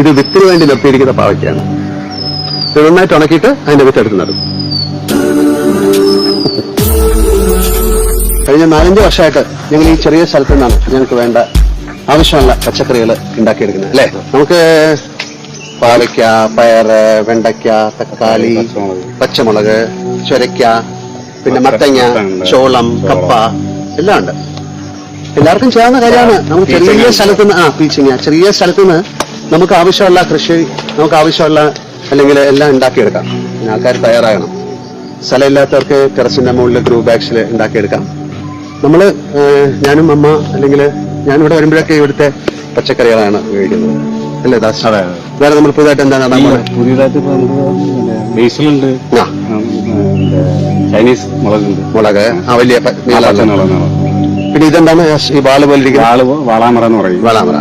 ഇത് വിത്തിന് വേണ്ടി നിർത്തിയിരിക്കുന്ന പാവയ്ക്കാണ്. ഇത് നന്നായിട്ട് ഉണക്കിയിട്ട് അതിന്റെ വിത്തെടുത്ത് നടും. കഴിഞ്ഞ 4-5 വർഷമായിട്ട് ഞങ്ങൾ ഈ ചെറിയ സ്ഥലത്തു നിന്നാണ് ഞങ്ങൾക്ക് വേണ്ട ആവശ്യമുള്ള പച്ചക്കറികൾ ഉണ്ടാക്കിയെടുക്കുന്നത് അല്ലേ. നമുക്ക് പാവയ്ക്ക, പയറ്, വെണ്ടയ്ക്ക, തക്കാളി, പച്ചമുളക്, ചുരയ്ക്ക, പിന്നെ മത്തങ്ങ, ചോളം, കപ്പ എല്ലാം ഉണ്ട്. എല്ലാവർക്കും ചെയ്യാവുന്ന കാര്യമാണ്. നമുക്ക് ചെറിയ സ്ഥലത്ത് നിന്ന് പീച്ചിങ്ങ ചെറിയ സ്ഥലത്ത് നിന്ന് നമുക്ക് ആവശ്യമുള്ള കൃഷി, നമുക്ക് ആവശ്യമുള്ള അല്ലെങ്കിൽ എല്ലാം ഉണ്ടാക്കിയെടുക്കാം. പിന്നെ ആൾക്കാർ തയ്യാറാകണം. സ്ഥലമില്ലാത്തവർക്ക് ടെറസിന്റെ മുകളിൽ ഗ്രൂ ബാഗ്സിൽ ഉണ്ടാക്കിയെടുക്കാം. ഞാനും അമ്മ അല്ലെങ്കിൽ ഞാനിവിടെ വരുമ്പോഴൊക്കെ ഇവിടുത്തെ പച്ചക്കറികളാണ് ഉപയോഗിക്കുന്നത് അല്ലേ ദാസ്? വേറെ നമ്മൾ പുതുതായിട്ട് എന്താണ് പുതിയതായിട്ട് ബേസിലുണ്ട്, ചൈനീസ് മുളക് വലിയ. പിന്നെ ഇതെന്താണ് ഈ വാള് പോലെ വാളാമറ എന്ന് പറയും. വാളാമറ